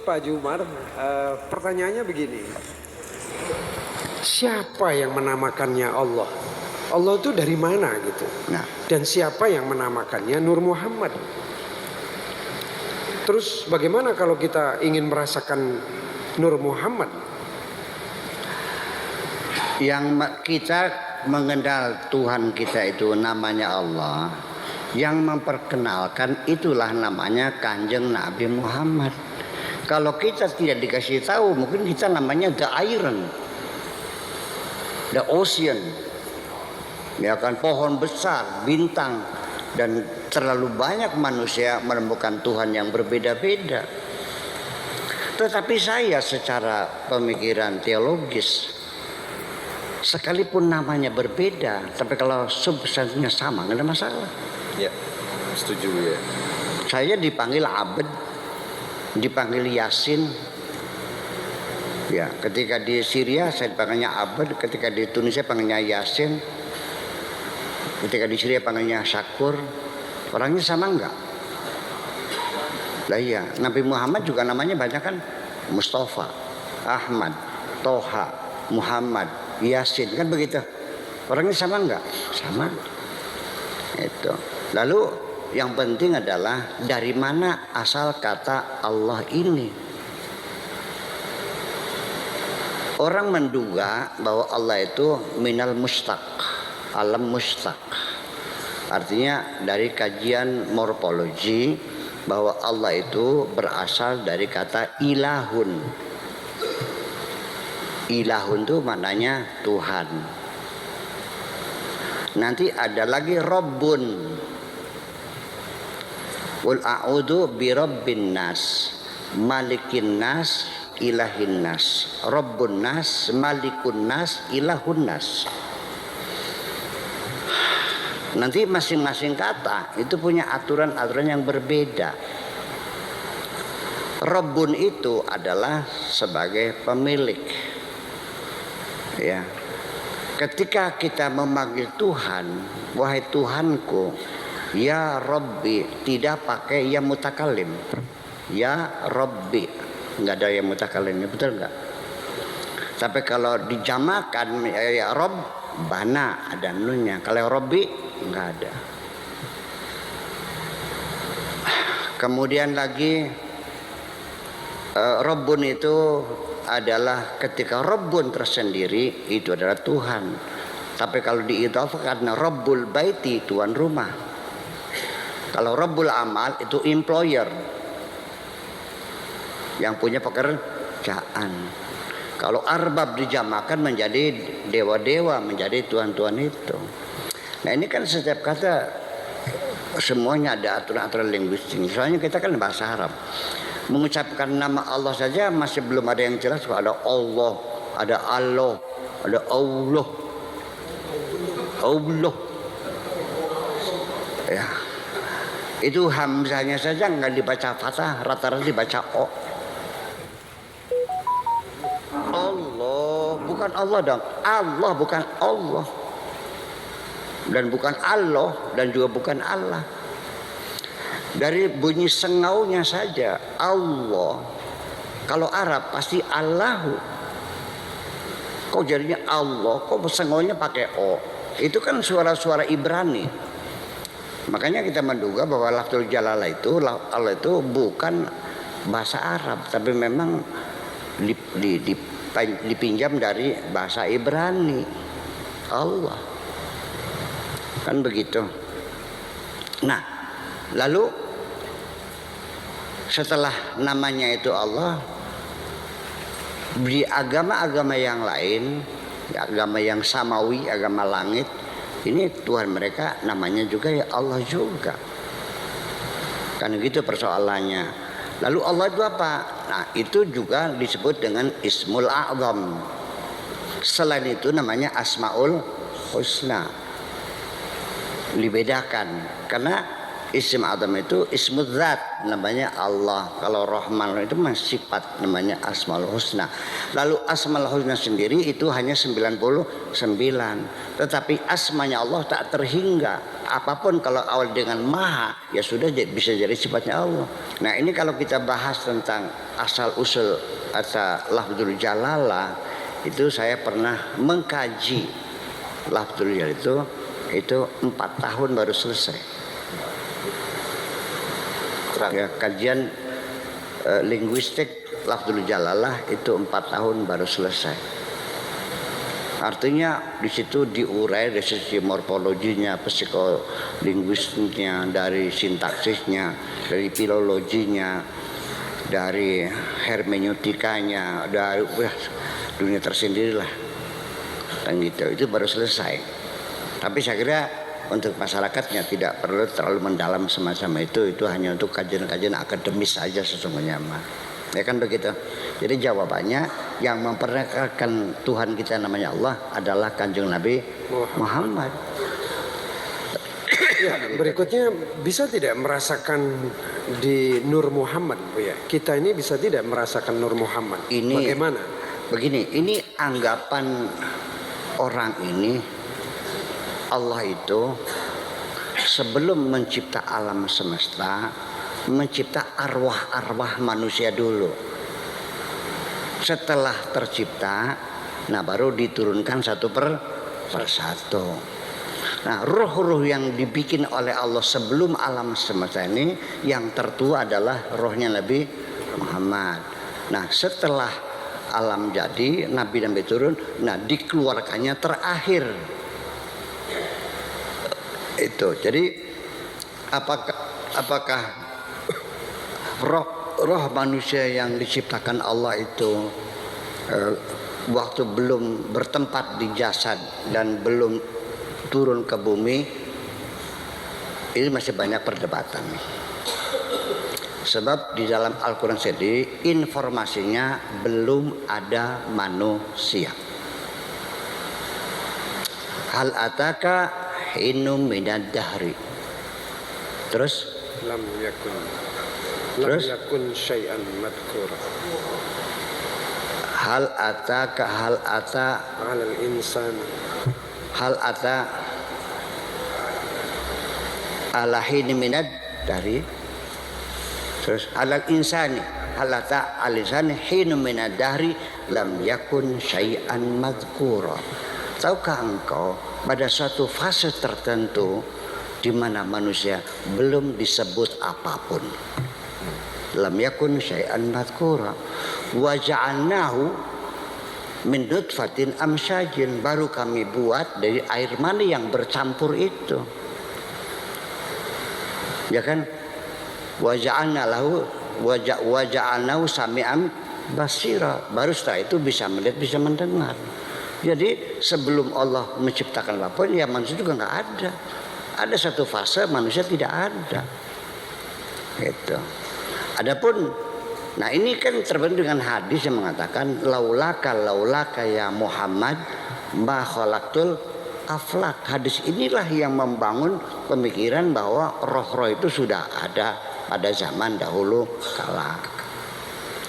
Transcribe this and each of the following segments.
Pak Jumar, pertanyaannya begini. Siapa yang menamakannya Allah? Allah itu dari mana gitu? Nah, Dan siapa yang menamakannya Nur Muhammad? Terus bagaimana kalau kita ingin merasakan Nur Muhammad? yang kita mengenal Tuhan kita itu namanya Allah. Yang memperkenalkan itulah namanya Kanjeng Nabi Muhammad. Kalau kita tidak dikasih tahu, mungkin kita namanya the iron, the ocean, ya kan, pohon besar, bintang, dan terlalu banyak manusia menemukan Tuhan yang berbeda-beda. Tetapi saya secara pemikiran teologis, sekalipun namanya berbeda, tapi kalau substansinya sama, nggak ada masalah. Ya, setuju ya. Saya dipanggil Abed, dipanggil Yasin. Ya, ketika di Syria saya dipanggilnya Abed, ketika di Tunisia panggilnya Yasin, ketika di Syria panggilnya Syakur. Orangnya sama enggak? Lah iya, Nabi Muhammad juga namanya banyak kan, Mustafa, Ahmad, Toha, Muhammad, Yasin, kan begitu. Orangnya sama enggak? Sama. Itu. Lalu yang penting adalah dari mana asal kata Allah ini. Orang menduga bahwa Allah itu minal mustaq, alam mustaq. Artinya dari kajian morfologi bahwa Allah itu berasal dari kata ilahun. Ilahun itu maknanya Tuhan. Nanti ada lagi Rabbun. Qul a'udzu birabbin nas, malikin nas, ilahin nas. Rabbun nas, malikun nas, ilahun nas. Nanti masing-masing kata itu punya aturan-aturan yang berbeda. Rabbun itu adalah sebagai pemilik. Ya. Ketika kita memanggil Tuhan, wahai Tuhanku, ya Rabbi, tidak pakai ya mutakalim. Ya Rabbi, nggak ada ya mutakalimnya, betul nggak? Tapi kalau dijamakan ya Rabb, bana ada nunnya. Kalau Rabbi nggak ada. Kemudian lagi Rabbun itu adalah ketika Rabbun tersendiri itu adalah Tuhan. Tapi kalau diidhafahkan Rabbul Baiti, tuan rumah. Kalau Rabbul Amal itu employer, yang punya pekerjaan. Kalau arbab dijamakan menjadi dewa-dewa, menjadi tuan-tuan itu. Nah ini kan setiap kata semuanya ada aturan-aturan linguistik. Soalnya kita kan bahasa Arab. Mengucapkan nama Allah saja masih belum ada yang jelas. Ada Allah, ada Allah, ada Allah, Allah. Ya, itu hamzahnya saja nggak dibaca fathah, rata-rata dibaca o. Allah, bukan Allah dong. Allah bukan Allah, dan bukan Allah, dan juga bukan Allah. Dari bunyi sengaunya saja Allah. Kalau Arab pasti Allahu. Kok jadinya Allah? Kok sengaunya pakai O? Itu kan suara-suara Ibrani. Makanya kita menduga bahwa lafzul jalalah itu Allah itu bukan bahasa Arab, tapi memang dipinjam dari bahasa Ibrani. Allah. Kan begitu. Nah, lalu setelah namanya itu Allah, di agama-agama yang lain, agama yang samawi, agama langit, ini Tuhan mereka namanya juga ya Allah juga. Kan gitu persoalannya. Lalu Allah itu apa? Nah itu juga disebut dengan Ismul A'zam. Selain itu namanya Asmaul Husna. Dibedakan karena Ism Adam itu Ismul Zat, namanya Allah. Kalau Rahman itu masih sifat, namanya Asmaul Husna. Lalu Asmaul Husna sendiri itu hanya 99. Tetapi asmanya Allah tak terhingga. apapun kalau awal dengan maha, ya sudah bisa jadi sifatnya Allah. Nah ini kalau kita bahas tentang asal usul asal lafzul jalalah, itu saya pernah mengkaji lafzul jalalah itu 4 tahun baru selesai. Ya, kajian linguistik lafzul jalalah itu 4 tahun baru selesai. Artinya di situ diurai dari sisi morfologinya, psikolinguistiknya, dari sintaksisnya, dari filologinya, dari hermeneutikanya, dari dunia tersendiri lah. Dan gitu, itu baru selesai. Tapi saya kira untuk masyarakatnya tidak perlu terlalu mendalam semacam itu hanya untuk kajian-kajian akademis saja sesungguhnya mah. Ya kan begitu. Jadi jawabannya yang memperkenalkan Tuhan kita namanya Allah adalah Kanjeng Nabi Muhammad. Ya, berikutnya bisa tidak merasakan di Nur Muhammad, Bu ya? Kita ini bisa tidak merasakan Nur Muhammad? Ini bagaimana? Begini, ini anggapan orang ini, Allah itu sebelum mencipta alam semesta mencipta arwah-arwah manusia dulu. Setelah tercipta, nah baru diturunkan satu per satu. Nah roh-roh yang dibikin oleh Allah sebelum alam semesta ini, yang tertua adalah rohnya Nabi Muhammad. Nah setelah alam jadi, Nabi turun, nah dikeluarkannya terakhir. Itu jadi apakah roh manusia yang diciptakan Allah itu waktu belum bertempat di jasad dan belum turun ke bumi, ini masih banyak perdebatan. Sebab di dalam Al-Quran sendiri informasinya belum ada manusia. Hal ataka hinum minad dahri. Terus Lam yakun syai'an madhkura. Hal ata alal insan. Hal ata ala hini minad dari. Terus alal insani hal ata al insani hinu minad dari lam yakun syai'an madhkura. Tahukah engkau pada suatu fase tertentu di mana manusia belum disebut apapun? Lam yakun syai'an madhkura wa ja'alnahu min nutfatin amsyajin, baru kami buat dari air mani yang bercampur itu, ya kan? Wa ja'alnahu sami'an basira, baru setelah itu bisa melihat, bisa mendengar. Jadi sebelum Allah menciptakan apapun, ya manusia juga nggak ada. Ada satu fase manusia tidak ada, gitu. Adapun, nah ini kan terbentuk dengan hadis yang mengatakan laulaka ya Muhammad ma khalaqtul aflak. Hadis inilah yang membangun pemikiran bahwa roh-roh itu sudah ada pada zaman dahulu kala.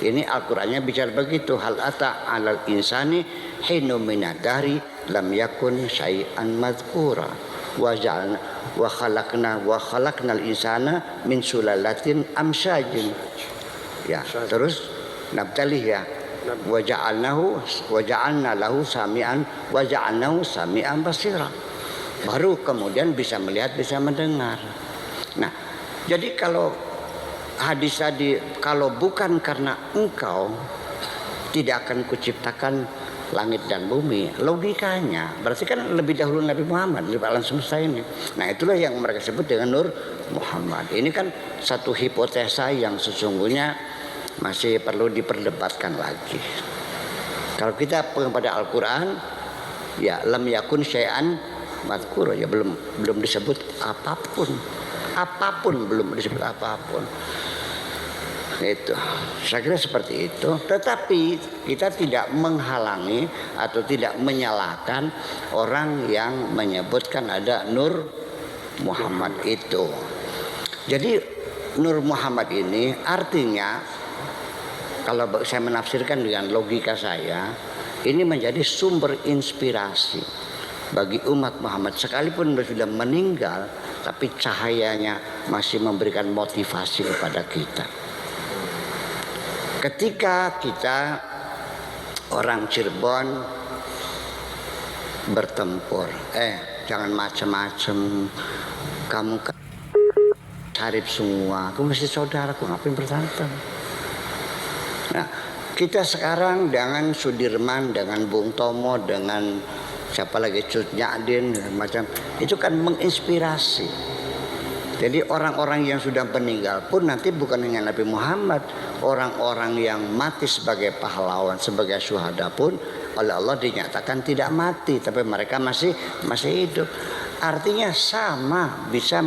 Ini Al-Qur'annya bicara begitu, hal ata 'alal insani hinu minadari lam yakun syai'an madhkura wa ja'alna wa khalaqnal insana min sulalatin amsyajin. Ya, terus nabtalih ya. Wa ja'alna lahu sami'an wa ja'alnahu sami'an basira. Baru kemudian bisa melihat, bisa mendengar. Nah, jadi kalau hadis tadi, kalau bukan karena engkau tidak akan kuciptakan langit dan bumi, logikanya berarti kan lebih dahulu Nabi Muhammad di alam semesta ini. Nah itulah yang mereka sebut dengan Nur Muhammad. Ini kan satu hipotesa yang sesungguhnya masih perlu diperdebatkan lagi. Kalau kita kepada Al-Quran, ya lam yakun syai'an madhkura, ya belum disebut apapun belum disebut apapun. Itu saya kira seperti itu. Tetapi kita tidak menghalangi atau tidak menyalahkan orang yang menyebutkan ada Nur Muhammad itu. Jadi Nur Muhammad ini artinya, kalau saya menafsirkan dengan logika saya, ini menjadi sumber inspirasi bagi umat Muhammad sekalipun sudah meninggal, tapi cahayanya masih memberikan motivasi kepada kita. Ketika kita orang Cirebon bertempur, jangan macam-macam, kamu Sarip semua, aku mesti saudaraku, ngapain berantem? Nah, kita sekarang dengan Sudirman, dengan Bung Tomo, dengan siapa lagi, Cut Nyadin, macam itu kan menginspirasi. Jadi orang-orang yang sudah meninggal pun nanti bukan hanya Nabi Muhammad, orang-orang yang mati sebagai pahlawan, sebagai syuhada pun oleh Allah dinyatakan tidak mati, tapi mereka masih hidup. Artinya sama, bisa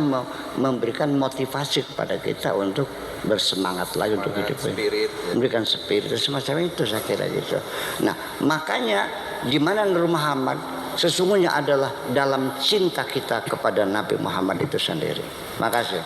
memberikan motivasi kepada kita untuk bersemangat lagi untuk hidup. Memberikan spirit semacam itu, saya kira gitu. Nah, makanya di mana Nur Muhammad sesungguhnya adalah dalam cinta kita kepada Nabi Muhammad itu sendiri. Makasih.